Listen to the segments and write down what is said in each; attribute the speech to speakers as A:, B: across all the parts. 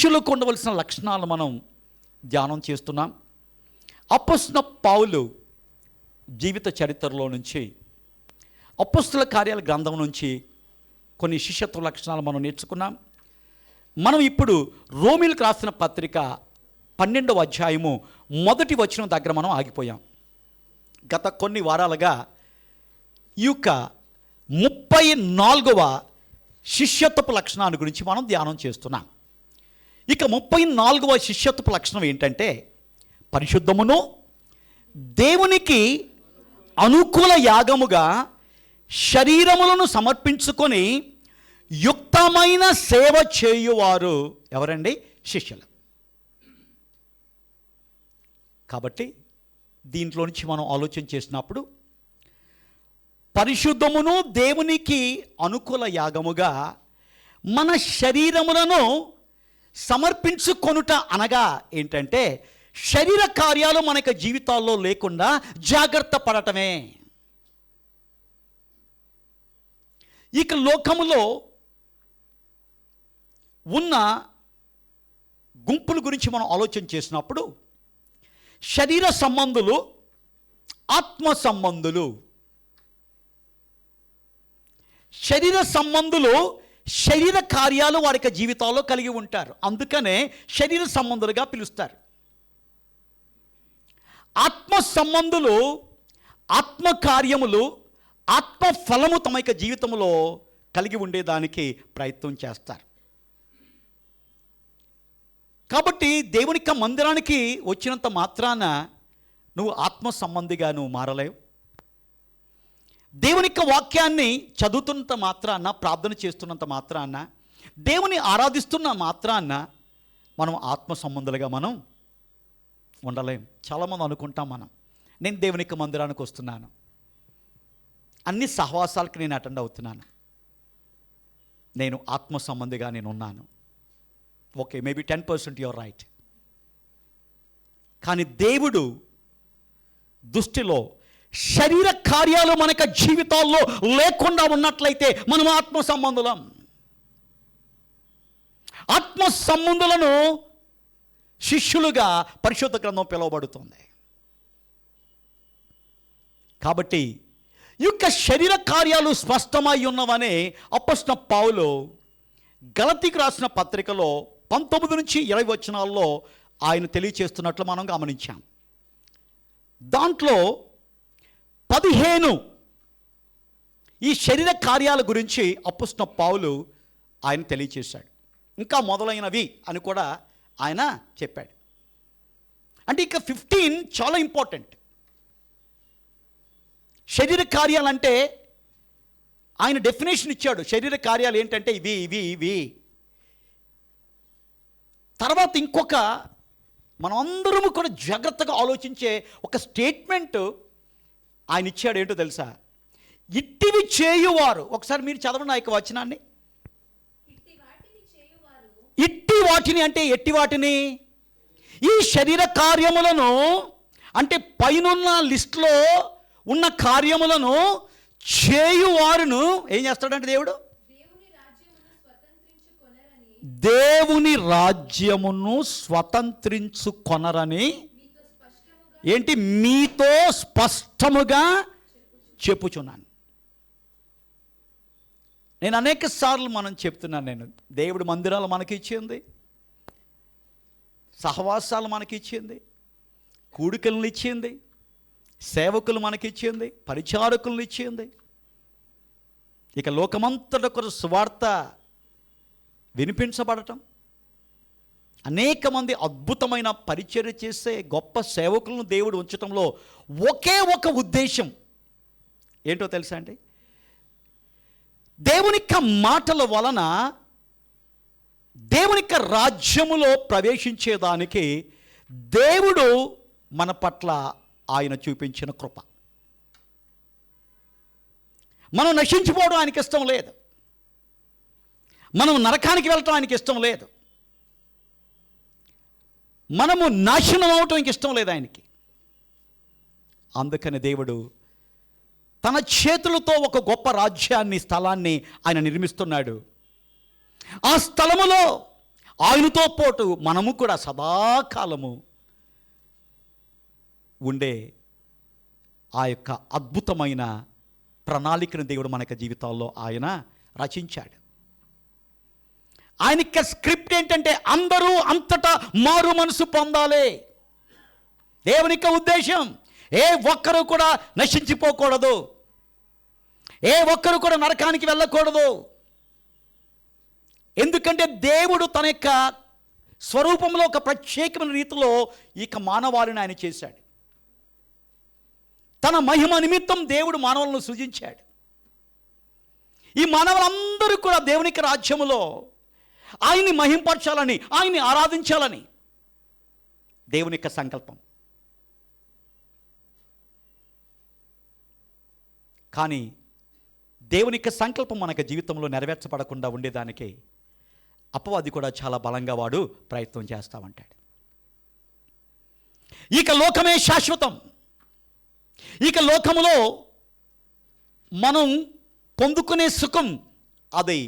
A: శిష్యులకు ఉండవలసిన లక్షణాలు మనం ధ్యానం చేస్తున్నాం. అపొస్తలుడైన పౌలు జీవిత చరిత్రలో నుంచి, అపొస్తలుల కార్యాల గ్రంథం నుంచి కొన్ని శిష్యత్వ లక్షణాలు మనం నేర్చుకున్నాం. మనం ఇప్పుడు రోమీయులకు రాసిన పత్రిక 12వ అధ్యాయము 1వ వచనం దగ్గర మనం ఆగిపోయాం. గత కొన్ని వారాలుగా ఈ యొక్క 34వ శిష్యత్వపు లక్షణాన్ని గురించి మనం ధ్యానం చేస్తున్నాం. ఇక 34వ శిష్యత్వపు లక్షణం ఏంటంటే, పరిశుద్ధమును దేవునికి అనుకూల యాగముగా శరీరములను సమర్పించుకొని యుక్తమైన సేవ చేయువారు ఎవరండి? శిష్యులు. కాబట్టి దీంట్లో నుంచి మనం ఆలోచన చేసినప్పుడు, పరిశుద్ధమును దేవునికి అనుకూల యాగముగా మన శరీరములను సమర్పించుకొనుట అనగా ఏంటంటే, శరీర కార్యాలు మనకి జీవితాల్లో లేకుండా జాగ్రత్త పడటమే. ఇక లోకములో ఉన్న గుంపుల గురించి మనం ఆలోచన చేసినప్పుడు, శరీర సంబంధులు, ఆత్మ సంబంధులు. శరీర సంబంధులు శరీర కార్యాలు వారి జీవితాల్లో కలిగి ఉంటారు, అందుకనే శరీర సంబంధులుగా పిలుస్తారు. ఆత్మ సంబంధులు ఆత్మ కార్యములు, ఆత్మ ఫలము తమ యొక్క జీవితంలో కలిగి ఉండేదానికి ప్రయత్నం చేస్తారు. కాబట్టి దేవుని యొక్క మందిరానికి వచ్చినంత మాత్రాన నువ్వు ఆత్మ సంబంధిగా నువ్వు మారలేవు. దేవుని యొక్క వాక్యాన్ని చదువుతున్నంత మాత్రాన, ప్రార్థన చేస్తున్నంత మాత్రాన, దేవుని ఆరాధిస్తున్న మాత్రాన మనం ఆత్మ సంబంధులుగా మనం ఉండలేం. చాలామంది అనుకుంటాం, నేను దేవుని యొక్క మందిరానికి వస్తున్నాను, అన్ని సహవాసాలకు నేను అటెండ్ అవుతున్నాను, నేను ఆత్మ సంబంధిగా నేను ఉన్నాను. Okay, maybe 10% your right. కానీ దేవుడు దృష్టిలో శరీర కార్యాలు మనక జీవితాల్లో లేకుండా ఉన్నట్లయితే మనం ఆత్మ సంబంధులం. ఆత్మ సంబంధులను శిష్యులుగా పరిశుద్ధ గ్రంథం పిలువబడుతుంది. కాబట్టి ఈ యొక్క శరీర కార్యాలు స్పష్టమై ఉన్నవని అపొస్తలుడైన పౌలు గలతీకి రాసిన పత్రికలో 19 నుంచి 20 వచనాల్లో ఆయన తెలియచేస్తున్నట్లు మనం గమనించాం. దాంట్లో 15 ఈ శరీర కార్యాల గురించి అపొస్తలుడైన పౌలు ఆయన తెలియచేశాడు. ఇంకా మొదలైనవి అని కూడా ఆయన చెప్పాడు. అంటే ఇక 15 చాలా ఇంపార్టెంట్. శరీర కార్యాలంటే ఆయన డెఫినేషన్ ఇచ్చాడు. శరీర కార్యాలు ఏంటంటే ఇవి ఇవి ఇవి. తర్వాత ఇంకొక మనం అందరము కూడా జాగ్రత్తగా ఆలోచించే ఒక స్టేట్మెంట్ ఆయన ఇచ్చాడు. ఏంటో తెలుసా? ఇట్టివి చేయువారు. ఒకసారి మీరు చదవండి ఆ యొక్క వచనాన్ని. ఇట్టి వాటిని అంటే ఎట్టి వాటిని? ఈ శరీర కార్యములను, అంటే పైనున్న లిస్టులో ఉన్న కార్యములను చేయువారును ఏం చేస్తాడంటే దేవుడు దేవుని రాజ్యమును స్వతంత్రించుకొనరని ఏంటి మీతో స్పష్టముగా చెప్పుచున్నాను. నేను అనేక సార్లు మనం చెప్తున్నాను, నేను దేవుడి మందిరాలు మనకి ఇచ్చింది, సహవాసాలు మనకి ఇచ్చింది, కూడికలను ఇచ్చింది, సేవకులు మనకిచ్చింది, పరిచారకులను ఇచ్చింది. ఇక లోకమంతటా ఒక సువార్త వినిపించబడటం, అనేక మంది అద్భుతమైన పరిచర్య చేసే గొప్ప సేవకులను దేవుడు ఉంచటంలో ఒకే ఒక ఉద్దేశం ఏంటో తెలుసా అండి? దేవుని యొక్క మాటల వలన దేవుని యొక్క రాజ్యములో ప్రవేశించేదానికి దేవుడు మన పట్ల ఆయన చూపించిన కృప. మనం నశించిపోవడం ఆయనకి ఇష్టం లేదు, మనం నరకానికి వెళ్ళటం ఆయనకి ఇష్టం లేదు, మనము నాశనం అవటం ఇష్టం లేదు ఆయనకి. అందుకని దేవుడు తన చేతులతో ఒక గొప్ప రాజ్యాన్ని, స్థలాన్ని ఆయన నిర్మిస్తున్నాడు. ఆ స్థలములో ఆయనతో పాటు మనము కూడా సదాకాలము ఉండే ఆ యొక్క అద్భుతమైన ప్రణాళికను దేవుడు మన జీవితాల్లో ఆయన రచించాడు. ఆయన యొక్క స్క్రిప్ట్ ఏంటంటే అందరూ అంతటా మారు మనసు పొందాలి. దేవుని యొక్క ఉద్దేశం ఏ ఒక్కరు కూడా నశించిపోకూడదు, ఏ ఒక్కరు కూడా నరకానికి వెళ్ళకూడదు. ఎందుకంటే దేవుడు తన యొక్క స్వరూపంలో ఒక ప్రత్యేకమైన రీతిలో ఇక మానవాళిని ఆయన చేశాడు. తన మహిమ నిమిత్తం దేవుడు మానవులను సృజించాడు. ఈ మానవులందరూ కూడా దేవునికి రాజ్యములో ఆయన్ని మహింపరచాలని, ఆయన్ని ఆరాధించాలని దేవుని యొక్క సంకల్పం. కానీ దేవుని యొక్క సంకల్పం మనకు జీవితంలో నెరవేర్చబడకుండా ఉండేదానికి అపవాది కూడా చాలా బలంగా వాడు ప్రయత్నం చేస్తూ ఉంటాడు. ఇక లోకమే శాశ్వతం, ఇక లోకములో మనం పొందుకునే సుఖం అది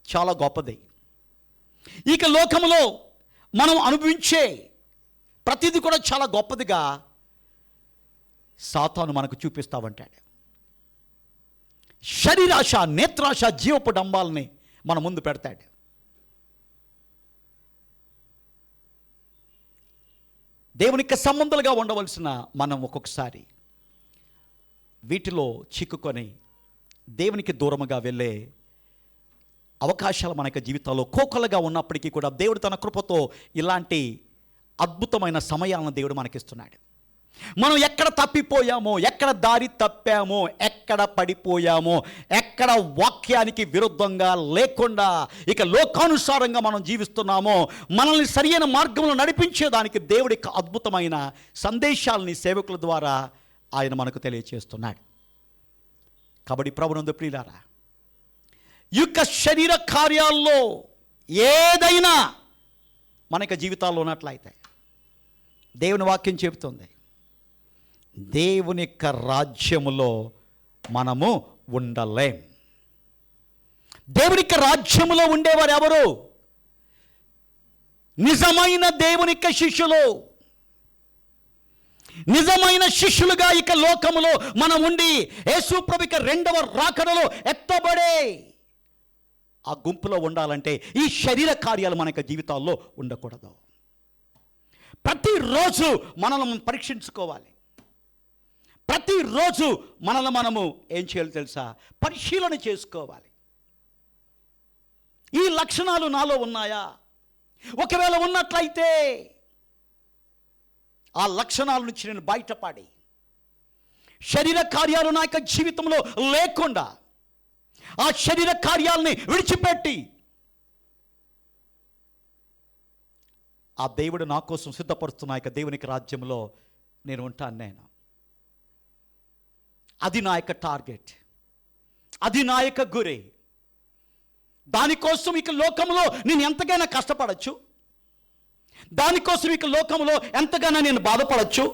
A: చాలా గొప్పది. ఇక లోకములో మనం అనుభవించే ప్రతిదీ కూడా చాలా గొప్పదిగా సాతాను మనకు చూపిస్తూ ఉంటాడు. శరీరాశ, నేత్రాశ, జీవపు డంబాలని మన ముందు పెడతాడు. దేవునికి సంబంధాలుగా ఉండవలసిన మనం ఒక్కొక్కసారి వీటిలో చిక్కుకొని దేవునికి దూరముగా వెళ్ళే అవకాశాలు మనకి జీవితంలో కోకొల్లగా ఉన్నప్పటికీ కూడా దేవుడు తన కృపతో ఇలాంటి అద్భుతమైన సమయాలను దేవుడు మనకిస్తున్నాడు. మనం ఎక్కడ తప్పిపోయామో, ఎక్కడ దారి తప్పామో, ఎక్కడ పడిపోయామో, ఎక్కడ వాక్యానికి విరుద్ధంగా లేకుండా ఇక లోకానుసారంగా మనం జీవిస్తున్నామో, మనల్ని సరియైన మార్గంలో నడిపించేదానికి దేవుడి అద్భుతమైన సందేశాలని సేవకుల ద్వారా ఆయన మనకు తెలియచేస్తున్నాడు. కాబట్టి ప్రభునందు ప్రియులారా, ఈ యొక్క శరీర కార్యాల్లో ఏదైనా మనకి జీవితాల్లో ఉన్నట్లయితే దేవుని వాక్యం చెబుతుంది, దేవుని యొక్క రాజ్యములో మనము ఉండలేం. దేవుని యొక్క రాజ్యములో ఉండేవారు ఎవరు? నిజమైన దేవుని యొక్క శిష్యులు. నిజమైన శిష్యులుగా ఇక లోకములో మనం ఉండి యేసు ప్రభువు యొక్క రెండవ రాకడలో ఎత్తబడే ఆ గుంపులో ఉండాలంటే ఈ శరీర కార్యాలు మన యొక్క జీవితాల్లో ఉండకూడదు. ప్రతిరోజు మనల్ని పరీక్షించుకోవాలి. ప్రతిరోజు మనల్ని మనము ఏం చేయాలో తెలుసా? పరిశీలన చేసుకోవాలి. ఈ లక్షణాలు నాలో ఉన్నాయా? ఒకవేళ ఉన్నట్లయితే ఆ లక్షణాల నుంచి నేను బయటపడి శరీర కార్యాలు నా యొక్క జీవితంలో లేకుండా ఆ శరీర కార్యాలని విడిచిపెట్టి ఆ దేవుడు నా కోసం సిద్ధపరుస్తున్న యొక్క దేవునికి రాజ్యంలో నేను ఉంటాను. అది నా యొక్క టార్గెట్, అది నా యొక్క గురి. దానికోసం ఇక లోకంలో నేను ఎంతగానో కష్టపడచ్చు, దానికోసం ఇక లోకంలో ఎంతగానో నేను బాధపడచ్చు,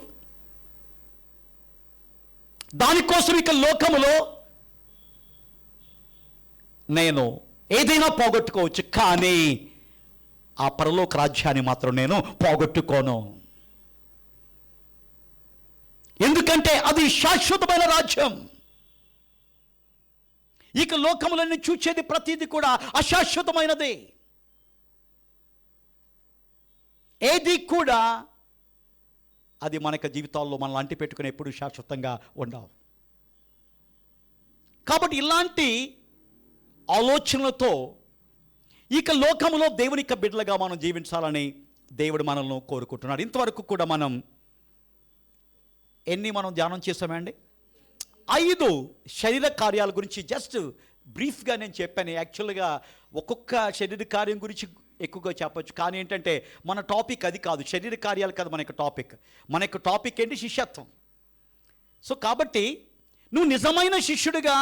A: దానికోసం ఇక లోకములో నేను ఏదైనా పోగొట్టుకోవచ్చు. కానీ ఆ పరలోక రాజ్యాన్ని మాత్రం నేను పోగొట్టుకోను. ఎందుకంటే అది శాశ్వతమైన రాజ్యం. ఇక లోకములన్నీ చూచేది ప్రతిదీ కూడా అశాశ్వతమైనది. ఏది కూడా అది మనకు జీవితాల్లో మనల్ని అంటి పెట్టుకుని ఎప్పుడు శాశ్వతంగా ఉండవు. కాబట్టి ఇలాంటి ఆలోచనలతో ఇక లోకములో దేవుని యొక్క బిడ్డలుగా మనం జీవించాలని దేవుడు మనల్ని కోరుకుంటున్నాడు. ఇంతవరకు కూడా మనం మనం ధ్యానం చేసామండి? 5 శరీర కార్యాల గురించి జస్ట్ బ్రీఫ్గా నేను చెప్పాను. యాక్చువల్గా ఒక్కొక్క శరీర కార్యం గురించి ఎక్కువగా చెప్పచ్చు, కానీ ఏంటంటే మన టాపిక్ అది కాదు. శరీర కార్యాలు కాదు మన యొక్క టాపిక్. మన యొక్క టాపిక్ ఏంటి? శిష్యత్వం. సో కాబట్టి నువ్వు నిజమైన శిష్యుడిగా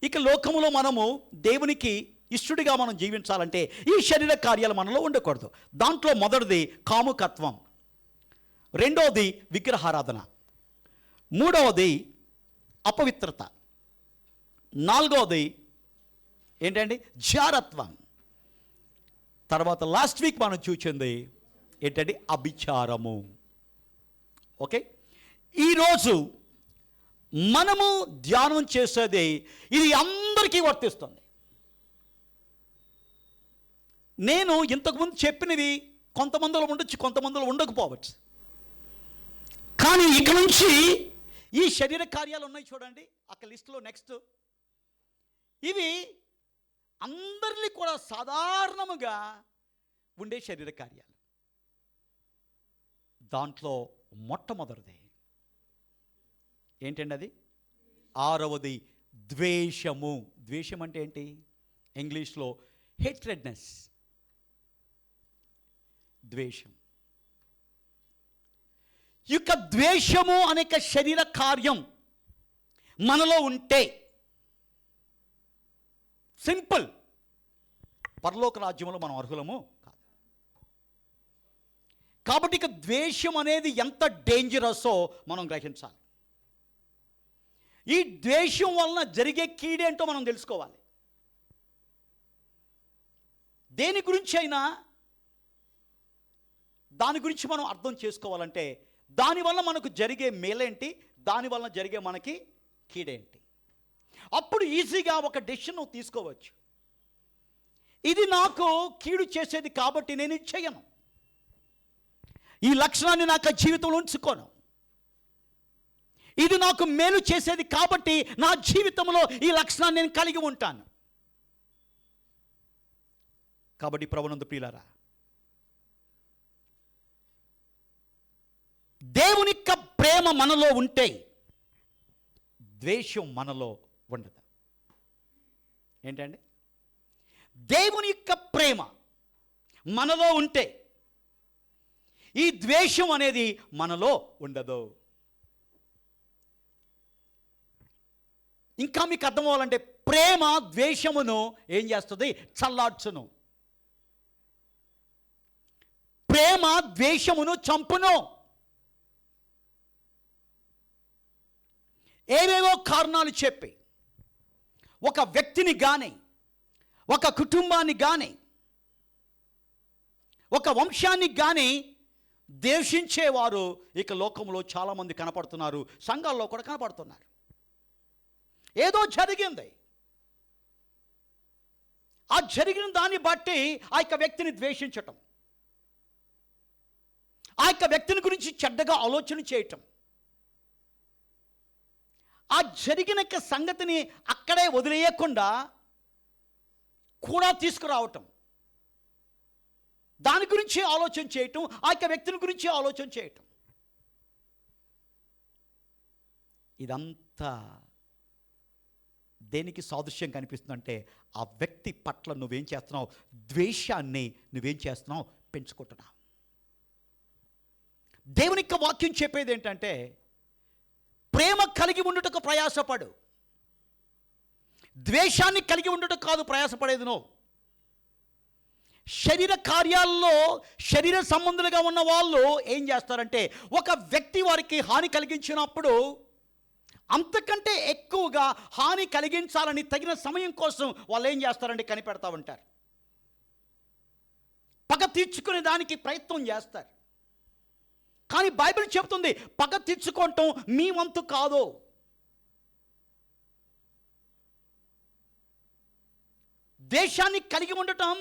A: ఇక లోకములో మనము దేవునికి ఇష్టడిగా మనం జీవించాలంటే ఈ శరీర కార్యాలు మనలో ఉండకూడదు. దాంట్లో మొదటిది కాముకత్వం, రెండవది విగ్రహారాధన, మూడవది అపవిత్రత, నాలుగవది ఏంటండి? జారత్వం, తర్వాత లాస్ట్ వీక్ మనం చూసింది ఏంటంటే అభిచారము. ఓకే, ఈరోజు మనము ధ్యానం చేసేది ఇది అందరికీ వర్తిస్తుంది. నేను ఇంతకుముందు చెప్పినవి కొంతమందిలో ఉండొచ్చు, కొంతమందిలో ఉండకపోవచ్చు. కానీ ఇక నుంచి ఈ శరీర కార్యాలు ఉన్నాయి చూడండి అక్కడ లిస్టులో నెక్స్ట్, ఇవి అందరినీ కూడా సాధారణముగా ఉండే శరీర కార్యాలు. దాంట్లో మొట్టమొదటిది ఏంటండి? అది 6వది ద్వేషము. ద్వేషం అంటే ఏంటి? ఇంగ్లీష్లో హేట్రెడ్నెస్. ద్వేషం. ఈ యొక్క ద్వేషము అనే శరీర కార్యం మనలో ఉంటే సింపుల్, పరలోక రాజ్యంలో మనం అర్హులము కాదు. కాబట్టి ఇక ద్వేషం అనేది ఎంత డేంజరస్సో మనం గ్రహించాలి. ఈ ద్వేషం వలన జరిగే కీడేంటో మనం తెలుసుకోవాలి. దేని గురించి అయినా దాని గురించి మనం అర్థం చేసుకోవాలంటే దానివల్ల మనకు జరిగే మేలేంటి, దానివల్ల జరిగే మనకి కీడేంటి, అప్పుడు ఈజీగా ఒక డెసిషన్ నువ్వు తీసుకోవచ్చు. ఇది నాకు కీడు చేసేది కాబట్టి నేను ఇది చేయను, ఈ లక్షణాన్ని నాకు జీవితంలో ఉంచుకోను. ఇది నాకు మేలు చేసేది కాబట్టి నా జీవితంలో ఈ లక్షణాన్ని నేను కలిగి ఉంటాను. కాబట్టి ప్రభునందు ప్రియులారా, దేవుని యొక్క ప్రేమ మనలో ఉంటే ద్వేషం మనలో ఉండదు. ఏంటండి? దేవుని యొక్క ప్రేమ మనలో ఉంటే ఈ ద్వేషం అనేది మనలో ఉండదు. ఇంకా మీకు అర్థం అవ్వాలంటే ప్రేమ ద్వేషమును ఏం చేస్తుంది? చల్లార్చును. ప్రేమ ద్వేషమును చంపును. ఏవేవో కారణాలు చెప్పి ఒక వ్యక్తిని కానీ, ఒక కుటుంబాన్ని కానీ, ఒక వంశాన్ని కానీ ద్వేషించేవారు ఇక లోకంలో చాలామంది కనపడుతున్నారు, సంఘాల్లో కూడా కనపడుతున్నారు. ఏదో జరిగింది, ఆ జరిగిన దాన్ని బట్టి ఆ యొక్క వ్యక్తిని ద్వేషించటం, ఆ యొక్క వ్యక్తిని గురించి చెడ్డగా ఆలోచన చేయటం, ఆ జరిగిన సంగతిని అక్కడే వదిలేయకుండా కూడా తీసుకురావటం, దాని గురించి ఆలోచన చేయటం, ఆ యొక్క వ్యక్తిని గురించి ఆలోచన చేయటం, ఇదంతా దేనికి సాదృశ్యం కనిపిస్తుందంటే ఆ వ్యక్తి పట్ల నువ్వేం చేస్తున్నావు? ద్వేషాన్ని నువ్వేం చేస్తున్నావు? పెంచుకుంటున్నావు. దేవుని యొక్క వాక్యం చెప్పేది ఏంటంటే ప్రేమ కలిగి ఉండుటకు ప్రయాసపడు, ద్వేషాన్ని కలిగి ఉండుటకు కాదు ప్రయాసపడేది. నువ్వు శరీర కార్యాల్లో శరీర సంబంధులుగా ఉన్న వాళ్ళు ఏం చేస్తారంటే ఒక వ్యక్తి వారికి హాని కలిగించినప్పుడు అంతకంటే ఎక్కువగా హాని కలిగించాలని తగిన సమయం కోసం వాళ్ళు ఏం చేస్తారంటే కనిపెడతా ఉంటారు, పగ తీర్చుకునే దానికి ప్రయత్నం చేస్తారు. కానీ బైబిల్ చెప్తుంది పగ తీర్చుకోవటం మీ వంతు కాదు. దేశాన్ని కలిగి ఉండటం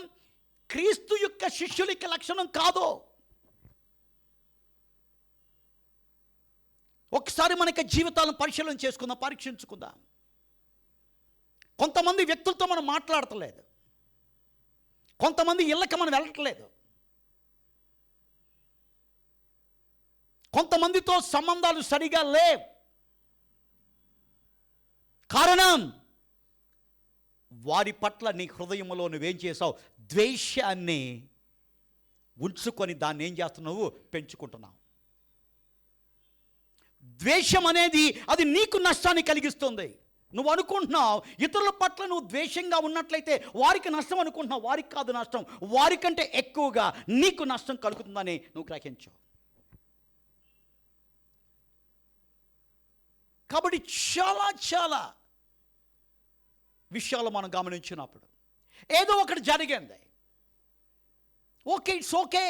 A: క్రీస్తు యొక్క శిష్యుల యొక్క లక్షణం కాదు. ఒకసారి మనకి జీవితాలను పరిశీలన చేసుకుందాం, పరీక్షించుకుందాం. కొంతమంది వ్యక్తులతో మనం మాట్లాడతలేదు, కొంతమంది ఇళ్ళకి మనం వెళ్ళట్లేదు, కొంతమందితో సంబంధాలు సరిగా లేవు. కారణం వారి పట్ల నీ హృదయంలో నువ్వేం చేసావు? ద్వేషాన్ని ఉంచుకొని దాన్ని ఏం చేస్తున్నావు? పెంచుకుంటున్నావు. ద్వేషం అనేది అది నీకు నష్టాన్ని కలిగిస్తుంది. నువ్వు అనుకుంటున్నావు ఇతరుల పట్ల నువ్వు ద్వేషంగా ఉన్నట్లయితే వారికి నష్టం అనుకుంటున్నావు. వారికి కాదు నష్టం, వారికంటే ఎక్కువగా నీకు నష్టం కలుగుతుందని నువ్వు గ్రహించావు. కాబట్టి చాలా చాలా విషయాలు మనం గమనించినప్పుడు ఏదో ఒకటి జరిగింది, ఓకే, ఇట్స్ ఓకే.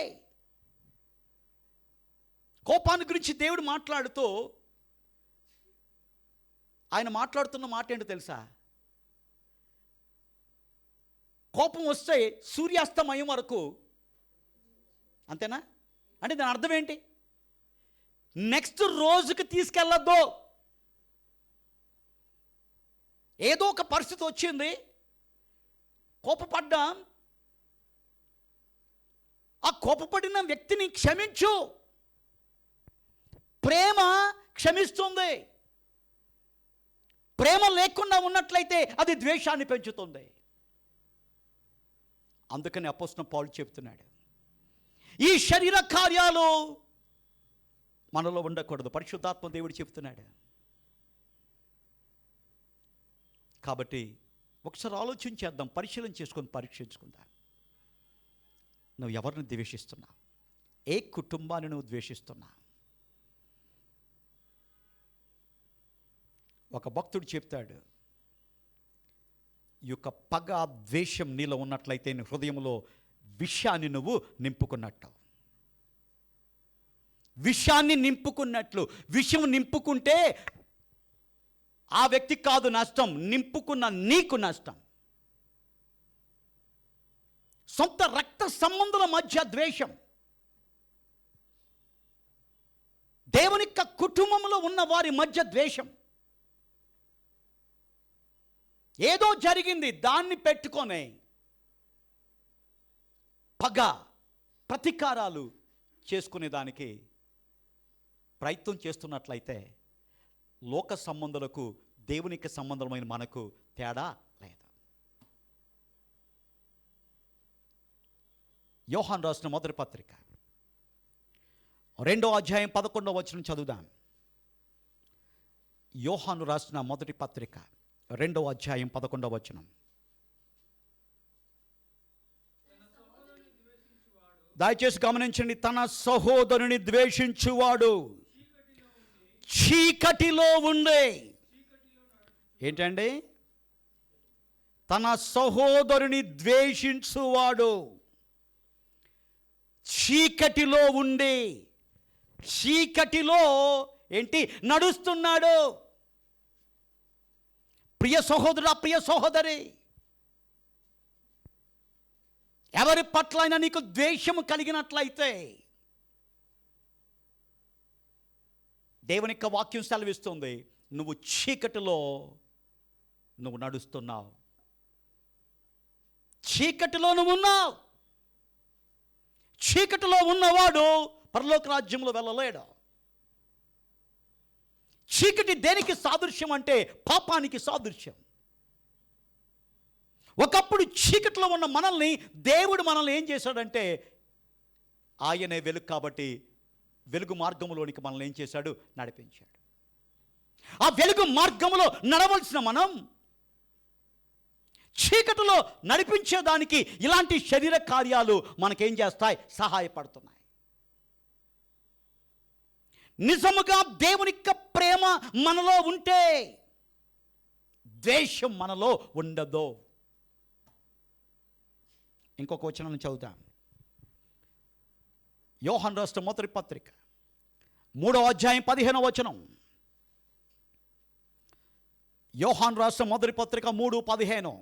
A: కోపాన్ని గురించి దేవుడు మాట్లాడుతూ ఆయన మాట్లాడుతున్న మాట ఏంటో తెలుసా? కోపం వస్తే సూర్యాస్తమయం వరకు, అంతేనా? అంటే దాని అర్థం ఏంటి? నెక్స్ట్ రోజుకి తీసుకెళ్ళొద్దు. ఏదో ఒక పరిస్థితి వచ్చింది, కోపపడ్డాం, ఆ కోపపడిన వ్యక్తిని క్షమించు. ప్రేమ క్షమిస్తుంది. ప్రేమ లేకుండా ఉన్నట్లయితే అది ద్వేషాన్ని పెంచుతుంది. అందుకని అపోస్తలుడైన పౌలు చెప్తున్నాడు, ఈ శరీర కార్యాలు మనలో ఉండకూడదు. పరిశుద్ధాత్మ దేవుడు చెప్తున్నాడు. కాబట్టి ఒకసారి ఆలోచించేద్దాం, పరిశీలన చేసుకొని పరీక్షించుకుందాం. నువ్వు ఎవరిని ద్వేషిస్తున్నావు? ఏ కుటుంబాన్ని నువ్వు ద్వేషిస్తున్నావు? ఒక భక్తుడు చెప్తాడు, ఈ యొక్క పగ, ద్వేషం నీలో ఉన్నట్లయితే నీ హృదయంలో విషాన్ని నువ్వు నింపుకున్నట్టు. విషాన్ని నింపుకున్నట్లు. విషం నింపుకుంటే ఆ వ్యక్తికి కాదు నష్టం, నింపుకున్న నీకు నష్టం. సొంత రక్త సంబంధుల మధ్య ద్వేషం, దేవుని యొక్క కుటుంబంలో ఉన్న వారి మధ్య ద్వేషం. ఏదో జరిగింది, దాన్ని పెట్టుకొని పగ, ప్రతీకారాలు చేసుకునేదానికి ప్రయత్నం చేస్తున్నట్లయితే లోక సంబంధులకు దేవునికి సంబంధమైన మనకు తేడా లేదు. యోహాను రాసిన మొదటి పత్రిక 2వ అధ్యాయం 11వ వచనం చదువుదాం. యోహాను రాసిన మొదటి పత్రిక 2వ అధ్యాయం 11వ వచనం. దయచేసి గమనించండి. తన సహోదరుని ద్వేషించువాడు చీకటిలో ఉండే. ఏంటండి? తన సహోదరుని ద్వేషించువాడు చీకటిలో ఉండి, చీకటిలో ఏంటి నడుస్తున్నాడు. ప్రియ సహోదరుడా, ప్రియ సహోదరి, ఎవరి పట్లైనా నీకు ద్వేషము కలిగినట్లయితే దేవుని యొక్క వాక్యం సెలవిస్తుంది, నువ్వు చీకటిలో నువ్వు నడుస్తున్నావు. చీకటిలో నువ్వు ఉన్నావు. చీకటిలో ఉన్నవాడు పరలోక రాజ్యంలో వెళ్ళలేడు. చీకటి దేనికి సాదృశ్యం అంటే పాపానికి సాదృశ్యం. ఒకప్పుడు చీకటిలో ఉన్న మనల్ని దేవుడు మనల్ని ఏం చేశాడంటే, ఆయనే వెలుగు కాబట్టి వెలుగు మార్గంలోనికి మనల్ని ఏం చేశాడు? నడిపించాడు. ఆ వెలుగు మార్గంలో నడవలసిన మనం చీకటిలో నడిపించేదానికి ఇలాంటి శరీర కార్యాలు మనకేం చేస్తాయి? సహాయపడుతున్నాయి. నిజముగా దేవుని యొక్క ప్రేమ మనలో ఉంటే ద్వేషం మనలో ఉండదు. ఇంకొక వచనం చదువుతాం. యోహాను రాసిన మొదటి పత్రిక 3వ అధ్యాయం 15వ వచనం. యోహాను రాసిన మొదటి పత్రిక 3:15.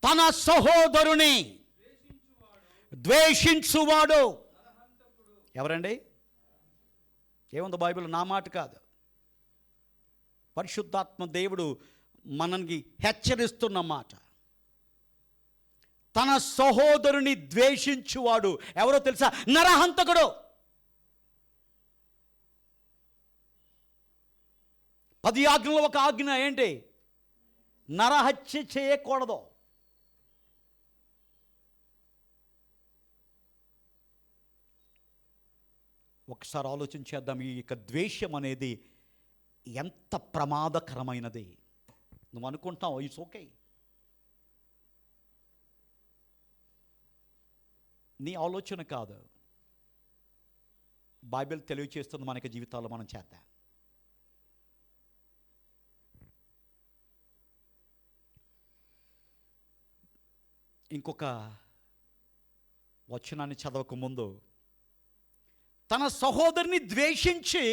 A: తన సహోదరుని ద్వేషించువాడు ఎవరండి? ఏముంది బైబిల్? నా మాట కాదు, పరిశుద్ధాత్మ దేవుడు మనల్ని హెచ్చరిస్తున్న మాట. తన సహోదరుని ద్వేషించువాడు ఎవరో తెలుసా? నరహంతకుడు. 10 ఆజ్ఞలో ఒక ఆజ్ఞ ఏంటి? నరహత్య చేయకూడదు. ఒకసారి ఆలోచించేద్దాం. ఈ యొక్క ద్వేషం అనేది ఎంత ప్రమాదకరమైనది. నువ్వు అనుకుంటావు ఇట్స్ ఓకే, నీ ఆలోచన కాదు, బైబిల్ తెలియచేస్తుంది మనకి జీవితాల్లో మనం చేద్దాం. ఇంకొక వచనాన్ని చదవక ముందు తన సహోదరుని ద్వేషించి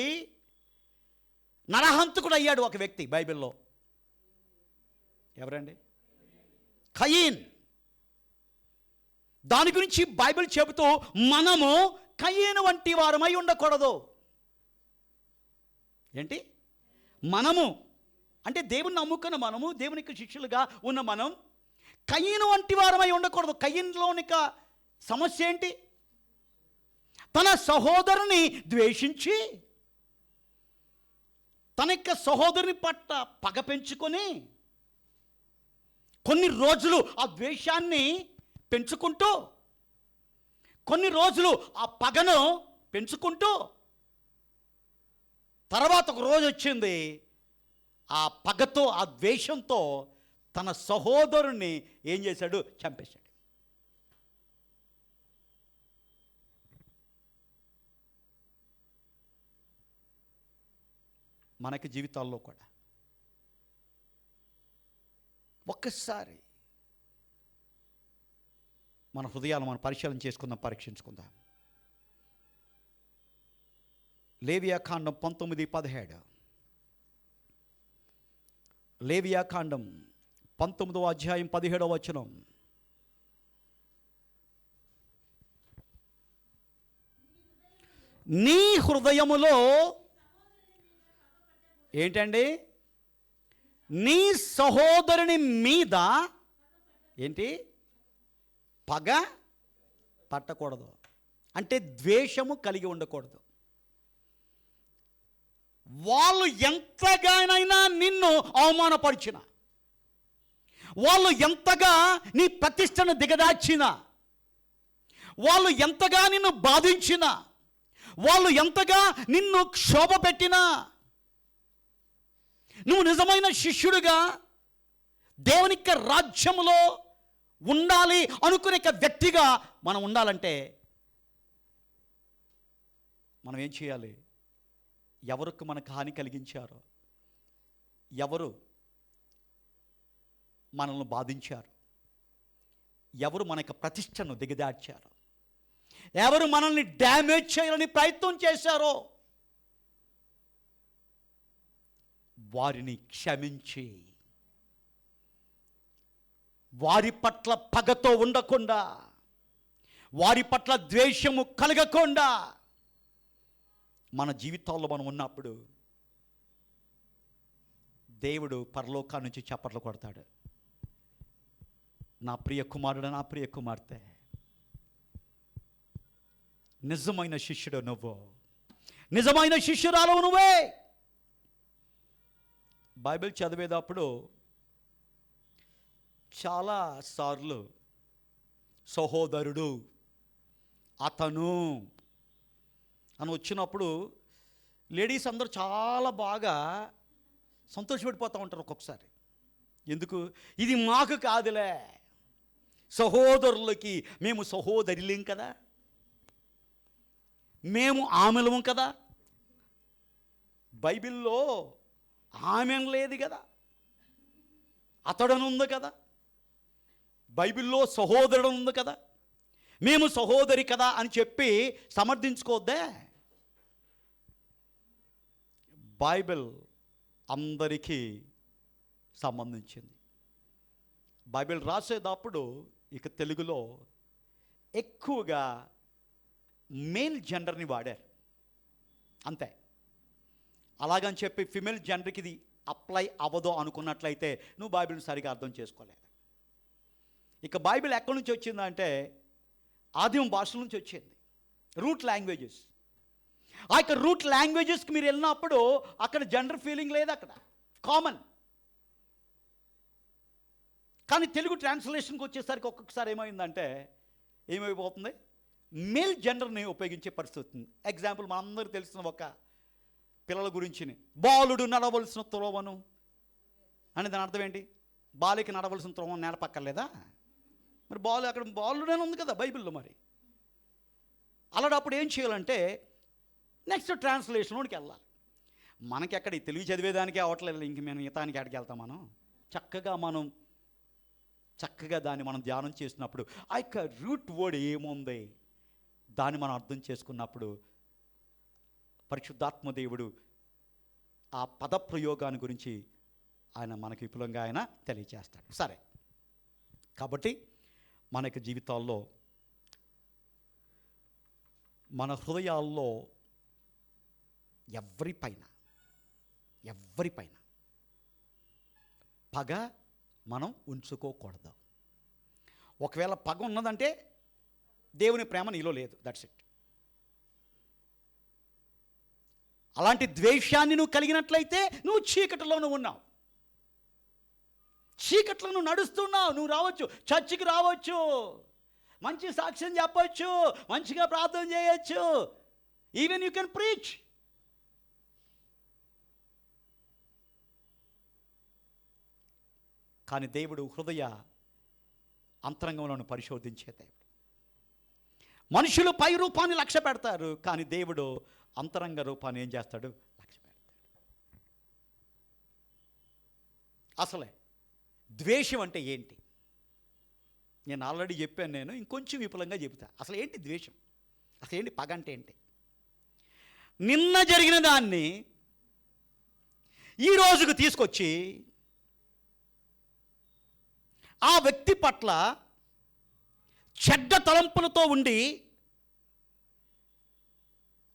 A: నరహంతకుడు అయ్యాడు ఒక వ్యక్తి బైబిల్లో. ఎవరండి? కయీన్. దాని గురించి బైబిల్ చెబుతూ మనము కయీను వంటి వారమై ఉండకూడదు. ఏంటి? మనము అంటే దేవుని నమ్ముకున్న మనము, దేవునికి శిష్యులుగా ఉన్న మనం కయీను వంటి వారమై ఉండకూడదు. కయీనులోని సమస్య ఏంటి? తన సహోదరుని ద్వేషించి తన యొక్క సహోదరుని పట్ల పగ పెంచుకొని కొన్ని రోజులు ఆ ద్వేషాన్ని పెంచుకుంటూ, కొన్ని రోజులు ఆ పగను పెంచుకుంటూ, తర్వాత ఒక రోజు వచ్చింది, ఆ పగతో ఆ ద్వేషంతో తన సహోదరుణ్ణి ఏం చేశాడు? చంపేశాడు. మనకి జీవితాల్లో కూడా ఒక్కసారి మన హృదయాలు మనం పరిశీలన చేసుకుందాం, పరీక్షించుకుందాం. లేవియాకాండం 19:17. లేవియాకాండం 19వ అధ్యాయం 17వ వచనం. నీ హృదయములో ఏంటండి? నీ సహోదరుని మీద ఏంటి? పగ పట్టకూడదు. అంటే ద్వేషము కలిగి ఉండకూడదు. వాళ్ళు ఎంతగానైనా నిన్ను అవమానపరిచిన, వాళ్ళు ఎంతగా నీ ప్రతిష్టను దిగదార్చిన, వాళ్ళు ఎంతగా నిన్ను బాధించిన, వాళ్ళు ఎంతగా నిన్ను క్షోభ పెట్టినా, నువ్వు నిజమైన శిష్యుడిగా దేవుని యొక్క రాజ్యములో ఉండాలి అనుకునే వ్యక్తిగా మనం ఉండాలంటే మనం ఏం చేయాలి? ఎవరికి మనకు హాని కలిగించారో, ఎవరు మనల్ని బాధించారు, ఎవరు మన యొక్క ప్రతిష్టను దిగదార్చారో, ఎవరు మనల్ని డ్యామేజ్ చేయాలని ప్రయత్నం చేశారో వారిని క్షమించి, వారి పట్ల పగతో ఉండకుండా, వారి పట్ల ద్వేషము కలగకుండా మన జీవితాల్లో మనం ఉన్నప్పుడు దేవుడు పరలోకా నుంచి చప్పట్లు కొడతాడు. నా ప్రియ కుమారుడు, నా ప్రియ కుమార్తె, నిజమైన శిష్యుడు నువ్వు, నిజమైన శిష్యురాలు నువ్వే. బైబిల్ చదివేటప్పుడు చాలాసార్లు సహోదరుడు, అతను అని వచ్చినప్పుడు లేడీస్ అందరూ చాలా బాగా సంతోషపడిపోతూ ఉంటారు ఒక్కొక్కసారి. ఎందుకు? ఇది మాకు కాదులే, సహోదరులకి, మేము సహోదరులేం కదా, మేము ఆమెలం కదా. బైబిల్లో ఆమె లేదు కదా, అతడను ఉంది కదా, బైబిల్లో సహోదరుడు ఉంది కదా, మేము సహోదరి కదా అని చెప్పి సమర్థించుకోవద్దే. బైబిల్ అందరికీ సంబంధించింది. బైబిల్ రాసేటప్పుడు ఇక తెలుగులో ఎక్కువగా మేల్ జెండర్ని వాడారు అంతే. అలాగని చెప్పి ఫిమేల్ జెండర్కి ఇది అప్లై అవ్వదు అనుకున్నట్లయితే నువ్వు బైబిల్ని సరిగా అర్థం చేసుకోలేదు. ఇక బైబిల్ ఎక్కడి నుంచి వచ్చిందంటే ఆదిమ భాషల నుంచి వచ్చింది, రూట్ లాంగ్వేజెస్. ఆ యొక్క రూట్ లాంగ్వేజెస్కి మీరు వెళ్ళినప్పుడు అక్కడ జెండర్ ఫీలింగ్ లేదు, అక్కడ కామన్. కానీ తెలుగు ట్రాన్స్లేషన్కి వచ్చేసరికి ఒక్కొక్కసారి ఏమైపోతుంది, మేల్ జెండర్ని ఉపయోగించే పరిస్థితి. ఎగ్జాంపుల్ మనందరికీ తెలిసిన ఒక పిల్లల గురించిని, బాలుడు నడవలసిన త్రోవను అని దాని అర్థం ఏంటి? బాలికి నడవలసిన త్రోవను నేర్పక్కర్లేదా? మరి అక్కడ బాలుడనే ఉంది కదా బైబిల్లో. మరి అలాంటప్పుడు ఏం చేయాలంటే నెక్స్ట్ ట్రాన్స్లేషన్లోకి వెళ్ళాలి. మనకి ఎక్కడ తెలుగు చదివేదానికి అవట్లేదు, ఇంక మేము మిగతానికి ఎక్కడికి వెళ్తాం? మనం చక్కగా మనం చక్కగా దాన్ని మనం ధ్యానం చేసినప్పుడు ఆ యొక్క రూట్ వర్డ్ ఏముంది దాన్ని మనం అర్థం చేసుకున్నప్పుడు పరిశుద్ధాత్మ దేవుడు ఆ పద ప్రయోగాన్ని గురించి ఆయన మనకి విపులంగా ఆయన తెలియజేస్తాడు. సరే, కాబట్టి మన యొక్క జీవితాల్లో మన హృదయాల్లో ఎవరిపైన పగ మనం ఉంచుకోకూడదు. ఒకవేళ పగ ఉన్నదంటే దేవుని ప్రేమ నీలో లేదు, దట్స్ ఇట్. అలాంటి ద్వేషాన్ని నువ్వు కలిగినట్లయితే నువ్వు చీకటిలో ఉన్నావు, చీకట్లో నువ్వు నడుస్తున్నావు. నువ్వు రావచ్చు, చర్చికి రావచ్చు, మంచి సాక్ష్యం చెప్పచ్చు, మంచిగా ప్రార్థన చేయొచ్చు, ఈవెన్ యూ కెన్ ప్రీచ్. కానీ దేవుడు హృదయ అంతరంగంలో పరిశోధించే దేవుడు. మనుషులు పై రూపాన్ని లక్ష్య పెడతారు, కానీ దేవుడు అంతరంగ రూపాన్ని ఏం చేస్తాడు? లక్ష్య పెడతాడు. అసలే ద్వేషం అంటే ఏంటి? నేను ఆల్రెడీ చెప్పాను, నేను ఇంకొంచెం విపులంగా చెబుతా. అసలు ఏంటి ద్వేషం? అసలు ఏంటి పగ అంటే ఏంటి? నిన్న జరిగిన దాన్ని ఈ రోజుకు తీసుకొచ్చి ఆ వ్యక్తి పట్ల చెడ్డ తలంపులతో ఉండి